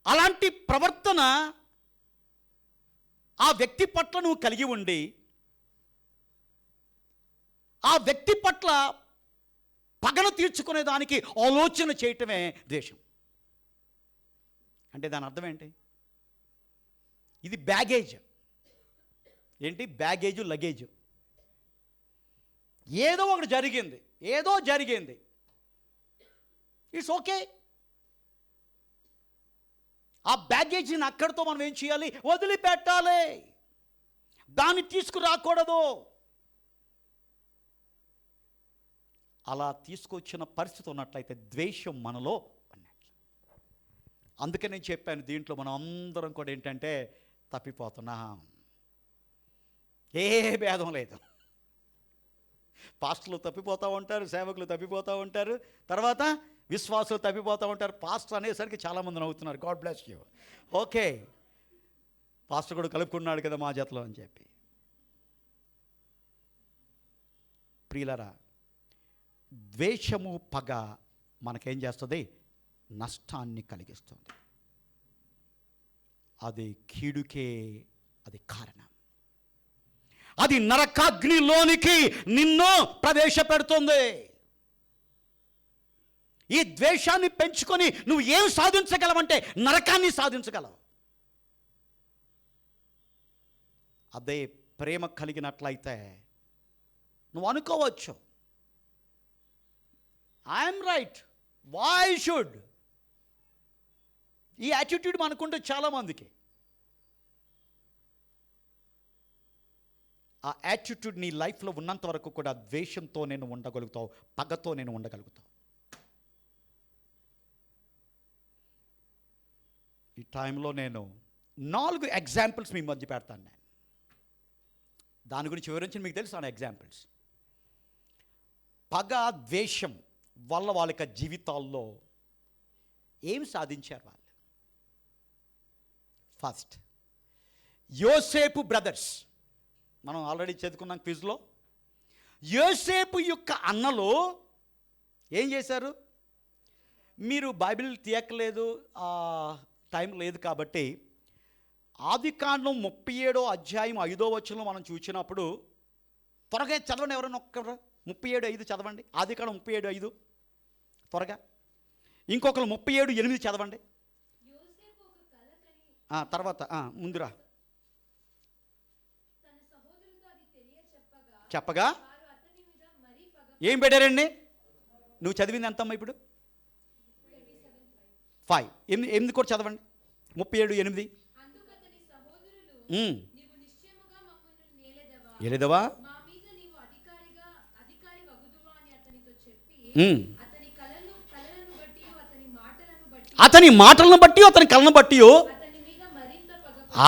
A: అలాంటి ప్రవర్తన ఆ వ్యక్తి పట్ల నువ్వు కలిగి ఉండి ఆ వ్యక్తి పట్ల పగను తీర్చుకునే దానికి ఆలోచన చేయటమే ద్వేషం. అంటే దాని అర్థం ఏంటి? ఇది బ్యాగేజ్. ఏంటి? బ్యాగేజు, లగేజ్. ఏదో ఒకటి జరిగింది, ఇట్స్ ఓకే. ఆ బ్యాగేజీని అక్కడితో మనం ఏం చేయాలి? వదిలిపెట్టాలి, దాన్ని తీసుకురాకూడదు. అలా తీసుకొచ్చిన పరిస్థితి ఉన్నట్లయితే ద్వేషం మనలో ఉన్నట్లు. అందుకే నేను చెప్పాను, దీంట్లో మనం అందరం కూడా ఏంటంటే తప్పిపోతున్నాం. ఏ భేదం లేదు. పాస్టర్లు తప్పిపోతూ ఉంటారు, సేవకులు తప్పిపోతూ ఉంటారు, తర్వాత విశ్వాసులు తప్పిపోతూ ఉంటారు. పాస్టర్ అనేసరికి చాలామంది నవ్వుతున్నారు. God bless you. Okay, pastor కూడా కలుపుకున్నాడు కదా మా జతలో అని చెప్పి. ప్రియులరా, ద్వేషము, పగ మనకేం చేస్తుంది? నష్టాన్ని కలిగిస్తుంది. అది కీడుకే అది కారణం. అది నరకాగ్నిలోనికి నిన్ను ప్రవేశపెడుతుంది. ఈ ద్వేషాన్ని పెంచుకొని నువ్వు ఏం సాధించగలవంటే నరకాన్ని సాధించగలవు. అదే ప్రేమ కలిగినట్లయితే నువ్వు అనుకోవచ్చు, ఐఎమ్ రైట్, వై షుడ్. ఈ యాటిట్యూడ్ మనకుంటే చాలామందికి. ఆ యాటిట్యూడ్ నీ లైఫ్లో ఉన్నంత వరకు కూడా ద్వేషంతో నేను ఉండగలుగుతావు, పగతో నేను ఉండగలుగుతావు. ఈ టైంలో నేను 4 ఎగ్జాంపుల్స్ మీ మధ్య పెడతాను. నేను దాని గురించి వివరించి మీకు తెలుసు. ఆ ఎగ్జాంపుల్స్ పగ, ద్వేషం వల్ల వాళ్ళ యొక్క జీవితాల్లో ఏమి సాధించారు వాళ్ళు. ఫస్ట్, యోసేపు బ్రదర్స్. మనం ఆల్రెడీ చదువుకున్నాం క్విజ్లో. యోసేపు యొక్క అన్నలు ఏం చేశారు? మీరు బైబిల్ తీయక్కలేదు, టైం లేదు కాబట్టి ఆదికాండం 37వ అధ్యాయం 5వ వచనంలో మనం చూసినప్పుడు, త్వరగా చదవండి ఎవరైనా ఒక్కరు. 37:5 చదవండి. ఆదికాండం 37:5 త్వరగా. ఇంకొకరు 37:8 చదవండి. తర్వాత ముందురా. చెప్పగా ఏం పెట్టారండి? నువ్వు చదివింది ఎంతమ్మా ఇప్పుడు? 5. 8 కూడా చదవండి. 37:8. ఏలేదవా? అతని మాటలను బట్టి, అతని కళ్ళను బట్టి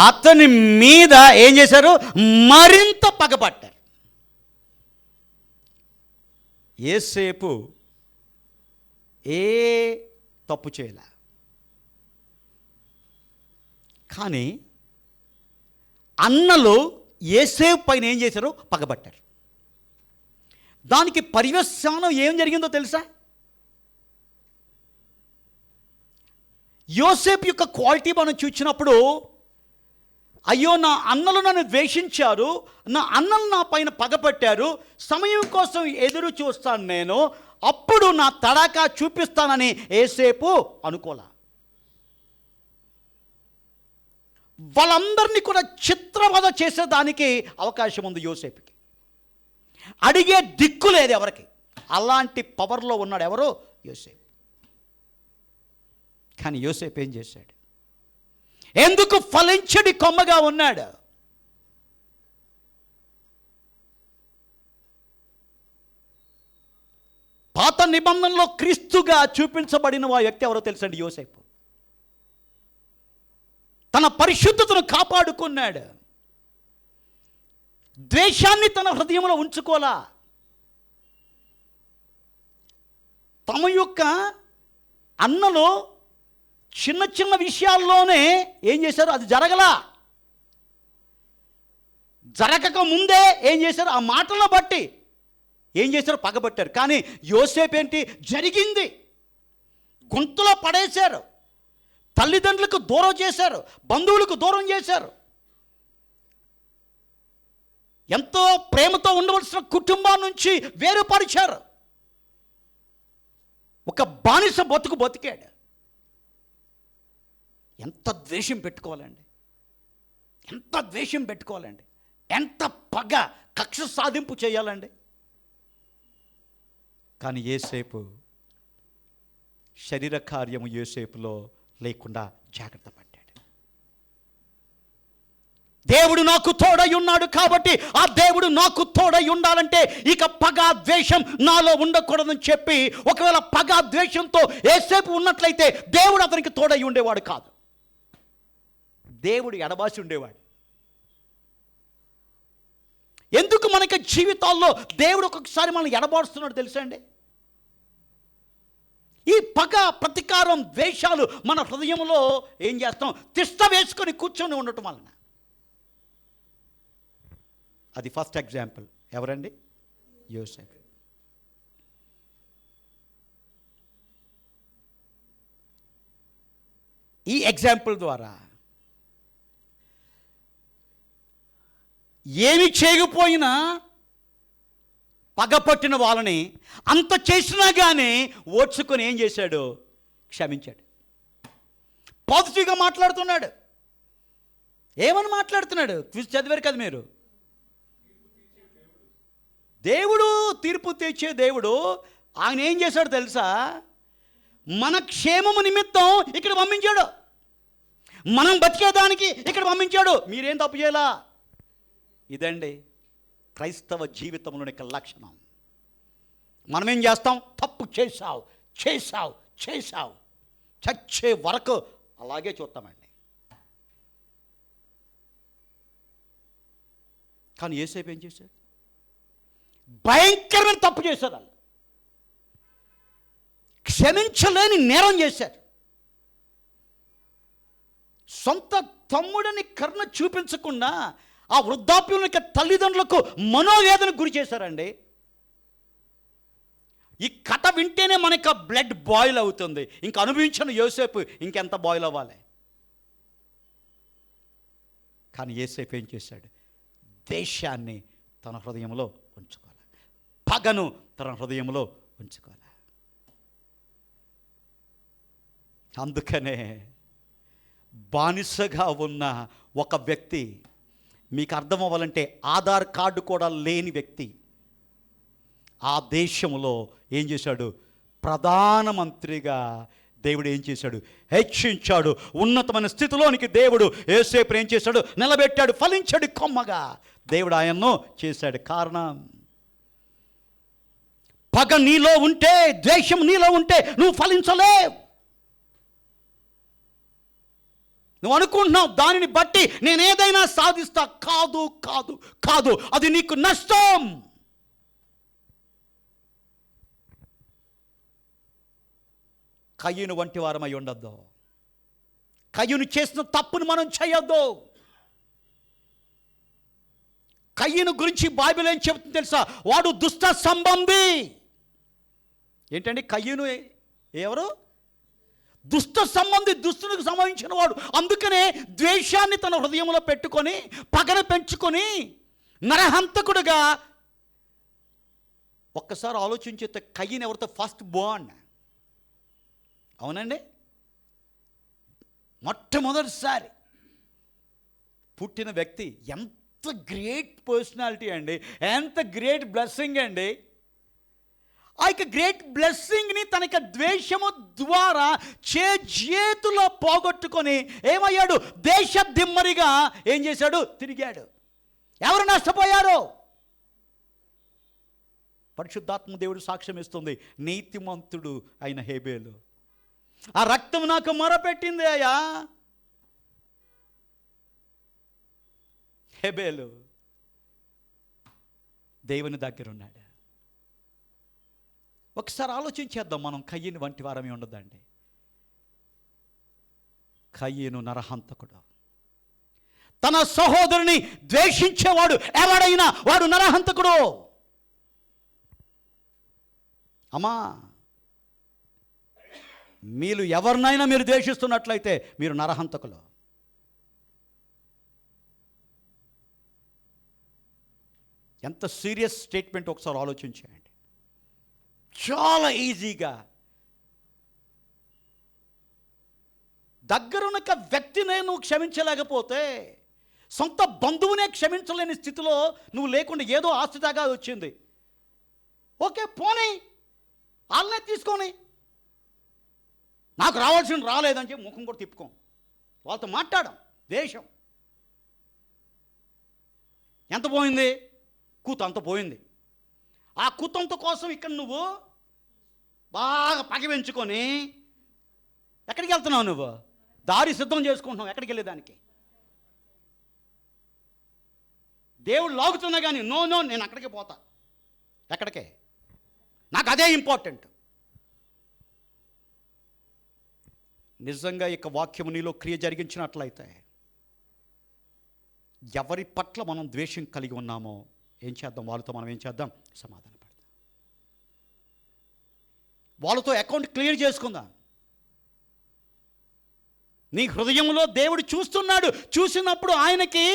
A: అతని మీద ఏం చేశారు? మరింత పగపట్టారు. యోసేపు ఏ తప్పు చేయలే, కానీ అన్నలు యోసేపు పైన ఏం చేశారు? పగబట్టారు. దానికి పర్యవసానం ఏం జరిగిందో తెలుసా? యోసేపు యొక్క క్వాలిటీ మనం చూసినప్పుడు, అయ్యో నా అన్నలు నన్ను ద్వేషించారు, నా అన్నలు నా పైన పగపట్టారు, సమయం కోసం ఎదురు చూస్తాను నేను, అప్పుడు నా తడాకా చూపిస్తానని యోసేపు అనుకోలా. వాళ్ళందరినీ కూడా చిత్రవద చేసేదానికి అవకాశం ఉంది యోసేపుకి. అడిగే దిక్కు లేదు ఎవరికి. అలాంటి పవర్లో ఉన్నాడు ఎవరు? యోసేపు. కానీ యోసేపు ఏం చేశాడు? ఎందుకు ఫలించడి కొమ్మగా ఉన్నాడు? పాత నిబంధనలో క్రీస్తుగా చూపించబడిన ఆ వ్యక్తి ఎవరో తెలుసండి? యోసేపు. తన పరిశుద్ధతను కాపాడుకున్నాడు. ద్వేషాన్ని తన హృదయంలో ఉంచుకోలా. తమ యొక్క అన్నలో చిన్న చిన్న విషయాల్లోనే ఏం చేశారు? అది జరగలా. జరగక ముందే ఏం చేశారు? ఆ మాటలను బట్టి ఏం చేశారు? పగబట్టారు. కానీ యోసేపు ఏంటి? జరిగింది. గొంతులో పడేశారు, తల్లిదండ్రులకు దూరం చేశారు, బంధువులకు దూరం చేశారు, ఎంతో ప్రేమతో ఉండవలసిన కుటుంబం నుంచి వేరుపరిచారు. ఒక బానిస బతికాడు. ఎంత ద్వేషం పెట్టుకోవాలండి, ఎంత ద్వేషం పెట్టుకోవాలండి, ఎంత పగ కక్ష సాధింపు చేయాలండి. కానీ యోసేపు శరీర కార్యము యోసేపులో లేకుండా జాగ్రత్త పడ్డాడు. దేవుడు నాకు తోడై ఉన్నాడు కాబట్టి ఆ దేవుడు నాకు తోడై ఉండాలంటే ఇక పగ ద్వేషం నాలో ఉండకూడదని చెప్పి, ఒకవేళ పగ ద్వేషంతో యోసేపు ఉన్నట్లయితే దేవుడు అతనికి తోడై ఉండేవాడు కాదు, దేవుడు ఎడబాసి ఉండేవాడు. ఎందుకు మనకి జీవితాల్లో దేవుడు ఒక్కొక్కసారి మనం ఎడబాడుస్తున్నాడు తెలుసా అండి? ఈ పగ, ప్రతీకారం, ద్వేషాలు మన హృదయంలో ఏం చేస్తాం? తిష్ట వేసుకొని కూర్చొని ఉండటం వలన. అది ఫస్ట్ ఎగ్జాంపుల్. ఎవరండి? యోసేపు. ఈ ఎగ్జాంపుల్ ద్వారా ఏమి చేయకపోయినా పగపట్టిన వాళ్ళని అంత చేసినా కానీ ఓడ్చుకొని ఏం చేశాడు? క్షమించాడు. పాజిటివ్గా మాట్లాడుతున్నాడు. ఏమని మాట్లాడుతున్నాడు? క్విజ్ చదివారు కదా మీరు. దేవుడు తీర్పు తెచ్చే దేవుడు. ఆయన ఏం చేశాడు తెలుసా? మన క్షేమము నిమిత్తం ఇక్కడ పంపించాడు, మనం బతికేదానికి ఇక్కడ పంపించాడు. మీరేం తప్పు చేయాలా? ఇదండి క్రైస్తవ జీవితంలోని యొక్క లక్షణం. మనం ఏం చేస్తాం? తప్పు చేశావు చేశావు చేశావు చచ్చే వరకు అలాగే చూస్తామండి. కానీ యోసేపు ఏం చేశాడు? భయంకరమైన తప్పు చేశారు. వాళ్ళు క్షమించలేని నేరం చేశారు. సొంత తమ్ముడిని కరుణ చూపించకుండా ఆ వృద్ధాప్యం యొక్క తల్లిదండ్రులకు మనోవేదనకు గురి చేశారండి. ఈ కథ వింటేనే మనకు బ్లడ్ బాయిల్ అవుతుంది. ఇంకా అనుభవించిన యోసేపు ఇంకెంత బాయిల్ అవ్వాలి. కానీ యోసేపు ఏం చేశాడు? దేశాన్ని తన హృదయంలో ఉంచుకోవాలి, పగను తన హృదయంలో ఉంచుకోవాలి. అందుకనే బానిసగా ఉన్న ఒక వ్యక్తి, మీకు అర్థం అవ్వాలంటే ఆధార్ కార్డు కూడా లేని వ్యక్తి, ఆ దేశంలో ఏం చేశాడు? ప్రధానమంత్రిగా దేవుడు ఏం చేశాడు? హెచ్చించాడు. ఉన్నతమైన స్థితిలోనికి దేవుడు యోసేపును ఏం చేశాడు? నిలబెట్టాడు. ఫలించాడు కొమ్మగా దేవుడు ఆయన్ను చేశాడు. కారణం, పగ నీలో ఉంటే, ద్వేషం నీలో ఉంటే నువ్వు ఫలించలేవు. నువ్వు అనుకుంటున్నావు దానిని బట్టి నేను ఏదైనా సాధిస్తా. కాదు కాదు కాదు, అది నీకు నష్టం. కయ్యూను వంటి వారమై ఉండొద్దు. కయ్యూను చేసిన తప్పును మనం చేయొద్దు. కయ్యూను గురించి బైబిల్ ఏం చెబుతుంది తెలుసా? వాడు దుష్ట సంబంధి. ఏంటండి కయ్యూను ఎవరు? దుష్ట సంబంధి, దుష్టునికి సంబంధించిన వాడు. అందుకనే ద్వేషాన్ని తన హృదయంలో పెట్టుకొని పగన పెంచుకొని నరహంతకుడుగా. ఒక్కసారి ఆలోచించేస్తే కయ్యూను ఎవరితో? First Born. అవునండి, మొట్టమొదటిసారి పుట్టిన వ్యక్తి. ఎంత గ్రేట్ పర్సనాలిటీ అండి, ఎంత గ్రేట్ బ్లెస్సింగ్ అండి. ఆ యొక్క గ్రేట్ బ్లెస్సింగ్ని తన యొక్క ద్వేషము ద్వారా చేతులో పోగొట్టుకొని ఏమయ్యాడు? దేశ దిమ్మరిగా ఏం చేశాడు? తిరిగాడు. ఎవరు నష్టపోయారు? పరిశుద్ధాత్మ దేవుడు సాక్ష్యం ఇస్తుంది, నీతిమంతుడు అయిన హేబేలు. ఆ రక్తం నాకు మొరపెట్టింది అయ్యా. హేబేలు దేవుని దగ్గర ఉన్నాడు. ఒకసారి ఆలోచించేద్దాం, మనం కయ్యూను వంటి వారమే ఉండదండి. కయ్యూను నరహంతకుడు. తన సహోదరుని ద్వేషించేవాడు ఎవడైనా వాడు నరహంతకుడు. అమ్మా, మీరు ఎవరినైనా మీరు ద్వేషిస్తున్నట్లయితే మీరు నరహంతకులు. ఎంత సీరియస్ స్టేట్మెంట్ ఒకసారి ఆలోచించండి. చాలా ఈజీగా దగ్గరున్న వ్యక్తినే నువ్వు క్షమించలేకపోతే, సొంత బంధువునే క్షమించలేని స్థితిలో నువ్వు లేకుండా ఏదో ఆస్తిదాగా వచ్చింది, ఓకే పోనీ, వాళ్ళనే తీసుకొని నాకు రావాల్సిన రాలేదని చెప్పి ముఖం కూడా తిప్పుకోం, వాళ్ళతో మాట్లాడడం. దేశం ఎంత పోయింది? కూత అంత పోయింది. ఆ కూతంత కోసం ఇక్కడ నువ్వు బాగా పగ పెంచుకొని ఎక్కడికి వెళ్తున్నావు? నువ్వు దారి సిద్ధం చేసుకుంటున్నావు ఎక్కడికి వెళ్ళేదానికి. దేవుడు లాగుతున్నా కానీ నో నేను అక్కడికే పోతా. ఎక్కడికే? నాకు అదే ఇంపార్టెంట్. నిజంగా ఇక వాక్యము నీలో క్రియ జరిగించినట్లయితే ఎవరి పట్ల మనం ద్వేషం కలిగి ఉన్నామో ఏం చేద్దాం? వాళ్ళతో మనం ఏం చేద్దాం? సమాధాన పడదాం. వాళ్ళతో అకౌంట్ క్లియర్ చేసుకుందాం. నీ హృదయంలో దేవుడు చూస్తున్నాడు. చూసినప్పుడు ఆయనకి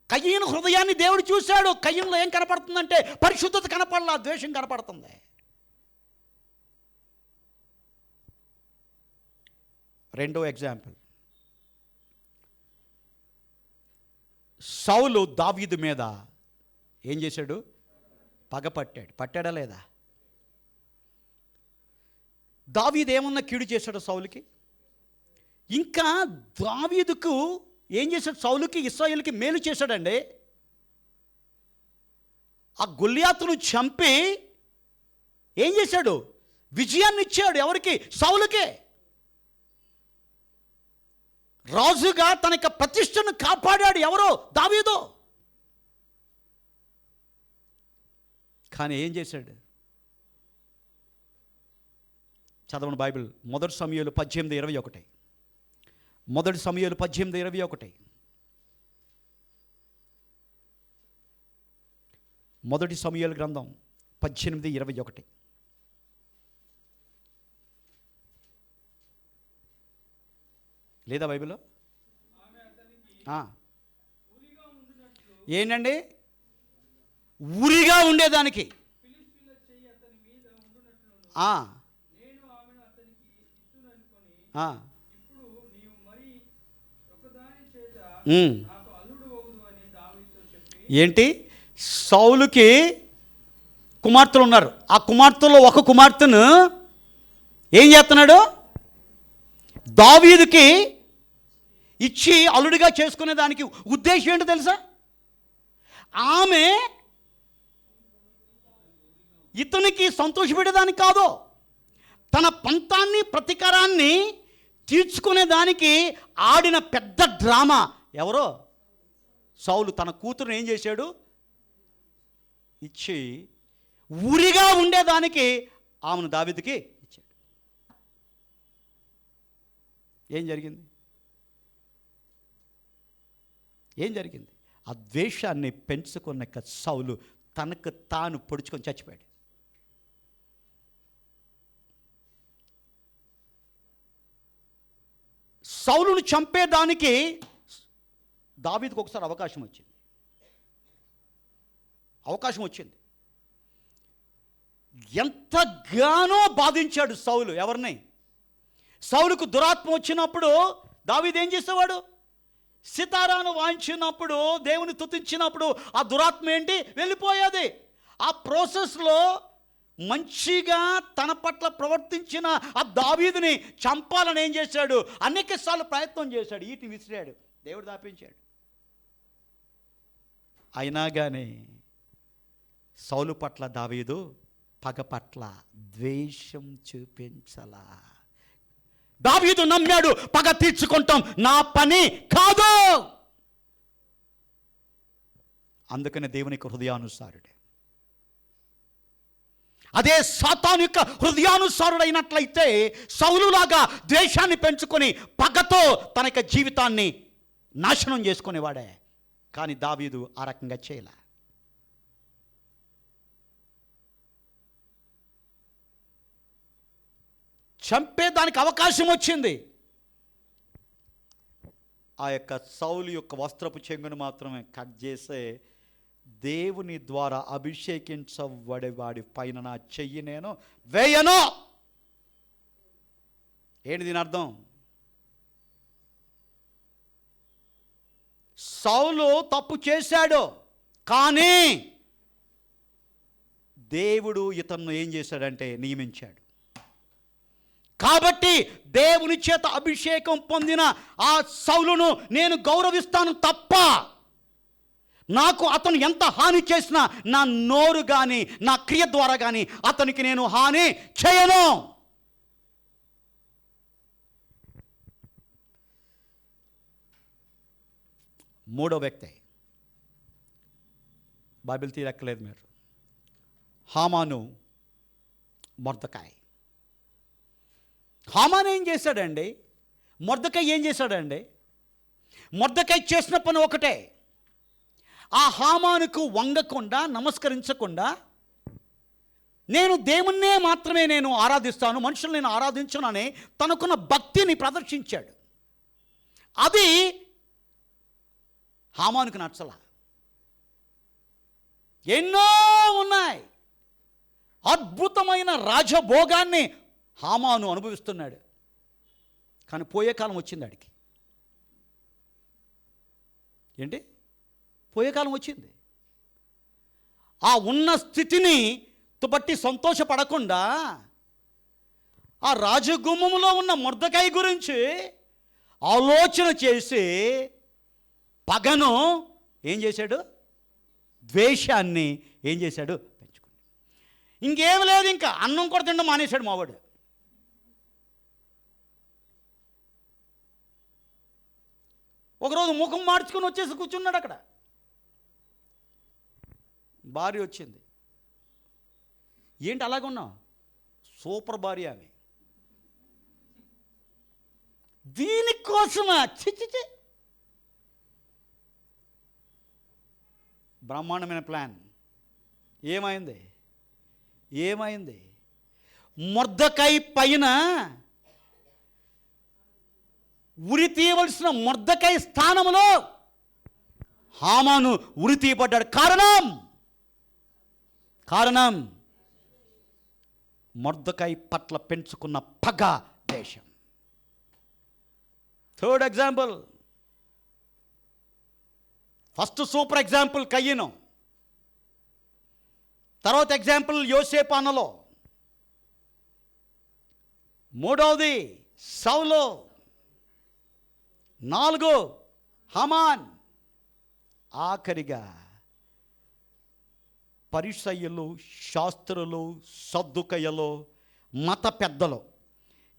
A: కయ్యూను హృదయాన్ని దేవుడు చూశాడు. కయ్యూనులో ఏం కనపడుతుందంటే పరిశుద్ధత కనపడలా, ద్వేషం కనపడుతుంది. రెండో ఎగ్జాంపుల్, సౌలు దావీదు మీద ఏం చేశాడు? పగపట్టాడు. పట్టాడా లేదా? దావీదు ఏమన్నా కీడు చేశాడు సౌలుకి? ఇంకా దావీదుకు ఏం చేశాడు? సౌలుకి, ఇశ్రాయేలుకి మేలు చేశాడండి. ఆ గొల్లియాతును చంపి ఏం చేశాడు? విజయాన్ని ఇచ్చాడు. ఎవరికి? సౌలుకే. రాజుగా తన యొక్క ప్రతిష్టను కాపాడాడు. ఎవరో? దావీదు. కానీ ఏం చేశాడు? చదవండి బైబిల్. మొదటి సమూయేలు 18:21. మొదటి సమూయేలు 18:21. మొదటి సమూయేలు గ్రంథం 18:21. లేదా బైబిల్లో? ఏంటండి? ఉరిగా ఉండేదానికి ఏంటి? సౌలుకి కుమార్తెలు ఉన్నారు. ఆ కుమార్తెలో ఒక కుమార్తెను ఏం చేస్తున్నాడు? దావీదుకి ఇచ్చి అల్లుడిగా చేసుకునే దానికి ఉద్దేశం ఏంటో తెలుసా? ఆమె ఇతనికి సంతోషపెట్టేదానికి కాదు, తన పంతాన్ని ప్రతీకారాన్ని తీర్చుకునేదానికి ఆడిన పెద్ద డ్రామా. ఎవరో? సౌలు తన కూతురుని ఏం చేశాడు? ఇచ్చి ఉరిగా ఉండేదానికి ఆమెను దావీదుకి ఇచ్చాడు. ఏం జరిగింది? ఏం జరిగింది? ఆ ద్వేషాన్ని పెంచుకున్న సౌలు తనకు తాను పొడుచుకొని చచ్చిపోయాడు. సౌలును చంపేదానికి దావీదుకు ఒకసారి అవకాశం వచ్చింది. ఎంతగానో బాధించాడు సౌలు ఎవరిని? సౌలుకు దురాత్మ వచ్చినప్పుడు దావీదు ఏం చేసేవాడు? సితారాను వాయించినప్పుడు, దేవుని స్తుతించినప్పుడు ఆ దురాత్మ ఏంటి? వెళ్ళిపోయేది. ఆ ప్రాసెస్లో మంచిగా తన పట్ల ప్రవర్తించిన ఆ దావీదుని చంపాలని ఏం చేశాడు? అనేక సార్లు ప్రయత్నం చేశాడు, ఈటిని విసిరాడు, దేవుడు దాపించాడు. అయినా కానీ సౌలు పట్ల దావీదు పగ పట్ల ద్వేషం చూపించలా. దావీదు నమ్మాడు, పగ తీర్చుకుంటాం నా పని కాదు. అందుకనే దేవునికి హృదయానుసారుడే. అదే సాతాను యొక్క హృదయానుసారుడైనట్లయితే సౌలులాగా ద్వేషాన్ని పెంచుకొని పగతో తన యొక్క జీవితాన్ని నాశనం చేసుకునేవాడే. కానీ దావీదు ఆ రకంగా చేయలే. చంపేదానికి అవకాశం వచ్చింది. ఆ యొక్క సౌలు యొక్క వస్త్రపు చెంగును మాత్రమే కట్ చేసే, దేవుని ద్వారా అభిషేకించబడేవాడి పైన నా చెయ్యి నేను వేయను. ఏంటి దీని అర్థం? సౌలు తప్పు చేశాడు, కానీ దేవుడు ఇతన్ని ఏం చేశాడంటే నియమించాడు. కాబట్టి దేవుని చేత అభిషేకం పొందిన ఆ సౌలును నేను గౌరవిస్తాను తప్ప, నాకు అతను ఎంత హాని చేసినా నా నోరు కానీ నా క్రియ ద్వారా కానీ అతనికి నేను హాని చేయను. మూడో వ్యక్తి, బైబిల్ తీరక్కలేదు మీరు, హామాను మొర్దెకై. హామాను ఏం చేశాడండి? మొర్దెకై ఏం చేశాడండి? మొర్దెకై చేసిన పని ఒకటే. ఆ హామానుకు వంగకుండా, నమస్కరించకుండా, నేను దేవుణ్ణే మాత్రమే నేను ఆరాధిస్తాను, మనుషులు నేను ఆరాధించునని తనకున్న భక్తిని ప్రదర్శించాడు. అది హామానుకు నచ్చల. ఎన్నో ఉన్నాయి, అద్భుతమైన రాజభోగాన్ని హామాను అనుభవిస్తున్నాడు. కానీ పోయే కాలం వచ్చింది ఆడికి. ఏంటి? పోయే కాలం వచ్చింది. ఆ ఉన్న స్థితిని బట్టి సంతోషపడకుండా ఆ రాజగుమ్మములో ఉన్న మొర్దెకై గురించి ఆలోచన చేసి పగను ఏం చేశాడు? ద్వేషాన్ని ఏం చేశాడు? పెంచుకున్నాడు. ఇంకేం లేదు, ఇంకా అన్నం కూడా తినడం మానేశాడు మావాడు. ఒకరోజు ముఖం మార్చుకొని వచ్చేసి కూర్చున్నాడు అక్కడ. భార్య వచ్చింది. ఏంటి అలాగున్నావు? సూపర్ భార్య ఆమె. దీనికోసమా? చిచ్చిచి, బ్రహ్మాండమైన ప్లాన్. ఏమైంది? మొర్దెకై పైన ఉరి తీయవలసిన మొర్దెకై స్థానంలో హామాను ఉరి తీయబడ్డాడు. కారణం మొర్దెకై పట్ల పెంచుకున్న పగ, దేశం. Third example, first super example కయ్యను, తర్వాత ఎగ్జాంపుల్ యోసేపు అన్నలో, మూడవది సౌలు, 4 హామాన్, ఆఖరిగా పరిసయ్యులు, శాస్త్రులు, సద్దుకయ్యులు, మత పెద్దలు,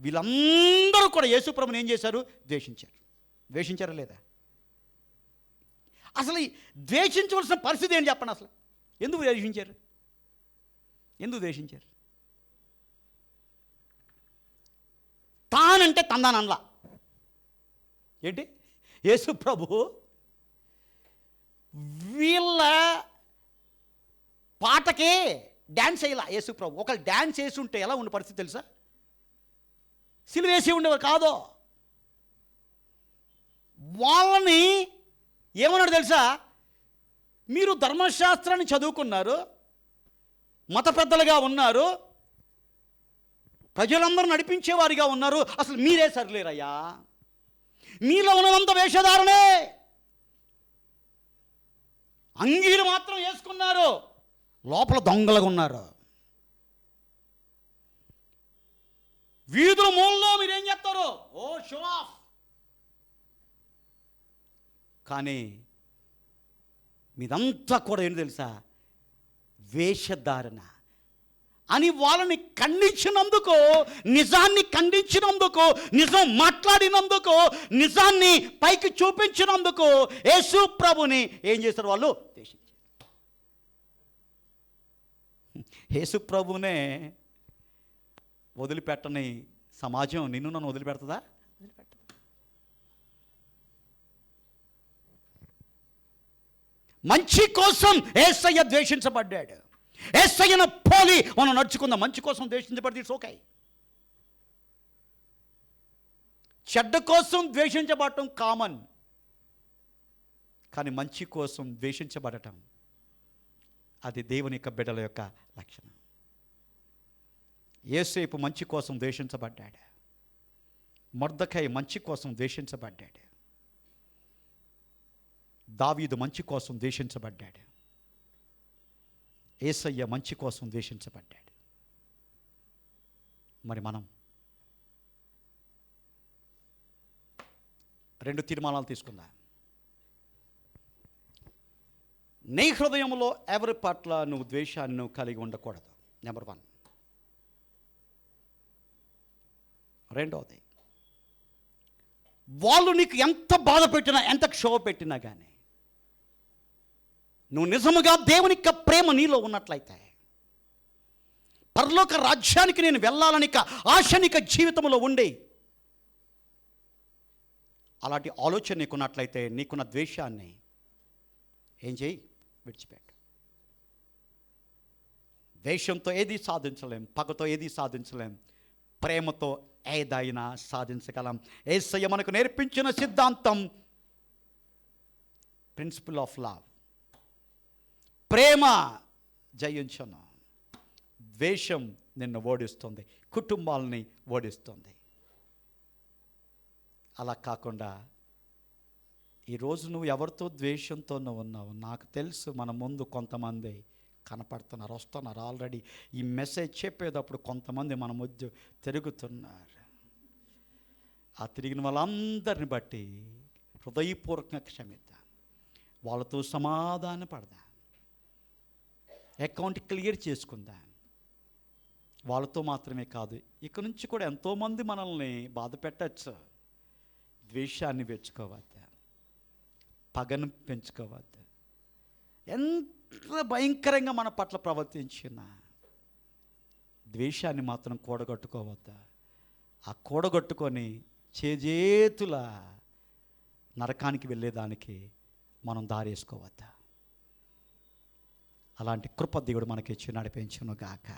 A: వీళ్ళందరూ కూడా యేసుప్రభుని ఏం చేశారు? ద్వేషించారా లేదా? అసలు ద్వేషించవలసిన పరిస్థితి ఏంటి చెప్పండి? అసలు ఎందుకు ద్వేషించారు? తానంటే తందానల్లా, ఏంటి? యేసు ప్రభు వీళ్ళ పాటకే డ్యాన్స్ వేయాల యేసు ప్రభు. ఒకళ్ళు డ్యాన్స్ వేసి ఉంటే ఎలా ఉండే పరిస్థితి తెలుసా? సిలువేసి ఉండేవారు కాదు. వాళ్ళని ఏమన్నాడు తెలుసా? మీరు ధర్మశాస్త్రాన్ని చదువుకున్నారు, మత పెద్దలుగా ఉన్నారు, ప్రజలందరూ నడిపించేవారిగా ఉన్నారు, అసలు మీరే సరిలేరయ్యా, మీలో ఉన్నదంత వేషధారణే, అంగీలు మాత్రం వేసుకున్నారు, లోపల దొంగలుగా ఉన్నారు. వీధుల మూలలో మీరేం చేస్తారు? ఓ షో ఆఫ్. కానీ మీదంతా కూడా ఏంటి తెలుసా? వేషధారణ అని వాళ్ళని ఖండించినందుకు, నిజాన్ని ఖండించినందుకు, నిజం మాట్లాడినందుకు, నిజాన్ని పైకి చూపించినందుకు యేసు ప్రభుని ఏం చేశారు? వాళ్ళు ద్వేషించారు. యేసు ప్రభునే వదిలిపెట్టని సమాజం నిన్ను నన్ను వదిలిపెడుతుందా? వదిలిపెట్టదు. మంచి కోసం యేసయ్య ద్వేషించబడ్డాడు. యేసయ్యను పోలి మనం నడుచుకుందాం. మంచి కోసం ద్వేషించబడి ఓకే. చెడ్డ కోసం ద్వేషించబడటం కామన్, కానీ మంచి కోసం ద్వేషించబడటం అది దేవుని యొక్క బిడ్డల యొక్క లక్షణం. యోసేపు మంచి కోసం ద్వేషించబడ్డాడు. మొర్దెకై మంచి కోసం ద్వేషించబడ్డాడు. దావీదు మంచి కోసం ద్వేషించబడ్డాడు. యేసయ్య మంచి కోసం ద్వేషించబడ్డాడు. మరి మనం 2 తీర్మానాలు తీసుకుందాం. నీ హృదయంలో ఎవరి పట్ల నువ్వు ద్వేషాన్ని కలిగి ఉండకూడదు. నెంబర్ 1. రెండవది, వాళ్ళు నీకు ఎంత బాధ పెట్టినా, ఎంత క్షోభ పెట్టినా కానీ నువ్వు నిజముగా దేవుని యొక్క ప్రేమ నీలో ఉన్నట్లయితే, పరలోక రాజ్యానికి నేను వెళ్ళాలనిక ఆశనిక జీవితంలో ఉండి అలాంటి ఆలోచన నీకున్నట్లయితే, నీకున్న ద్వేషాన్ని ఏం చేయి? విడిచిపెట్టు. ద్వేషంతో ఏది సాధించలేం, పగతో ఏది సాధించలేం, ప్రేమతో ఏదైనా సాధించగలం. యేసయ్య మనకు నేర్పించిన సిద్ధాంతం ప్రిన్సిపల్ ఆఫ్ లవ్. ప్రేమ జయించును, ద్వేషం నిన్ను ఓడిస్తుంది, కుటుంబాలని ఓడిస్తుంది. అలా కాకుండా ఈరోజు నువ్వు ఎవరితో ద్వేషంతో నువ్వు ఉన్నావు, నాకు తెలుసు మన ముందు కొంతమంది కనపడుతున్నారు, వస్తున్నారు. ఆల్రెడీ ఈ మెసేజ్ చెప్పేటప్పుడు కొంతమంది మన మధ్య తిరుగుతున్నారు. ఆ తిరిగిన వాళ్ళందరిని బట్టి హృదయపూర్వకంగా క్షమిద్దాం, వాళ్ళతో సమాధాన పడదాం, అకౌంట్ క్లియర్ చేసుకుందాం. వాళ్ళతో మాత్రమే కాదు, ఇక నుంచి కూడా ఎంతోమంది మనల్ని బాధ పెట్టచ్చు. ద్వేషాన్ని పెంచుకోవద్దు, పగను పెంచుకోవద్దు. ఎంత భయంకరంగా మన పట్ల ప్రవర్తించిన ద్వేషాన్ని మాత్రం కూడగట్టుకోవద్దా. ఆ కూడగట్టుకొని చేజేతుల నరకానికి వెళ్ళేదానికి మనం దారేసుకోవద్దా. అలాంటి కృప దేవుడు మనకి ఇచ్చి నడిపించును గాక.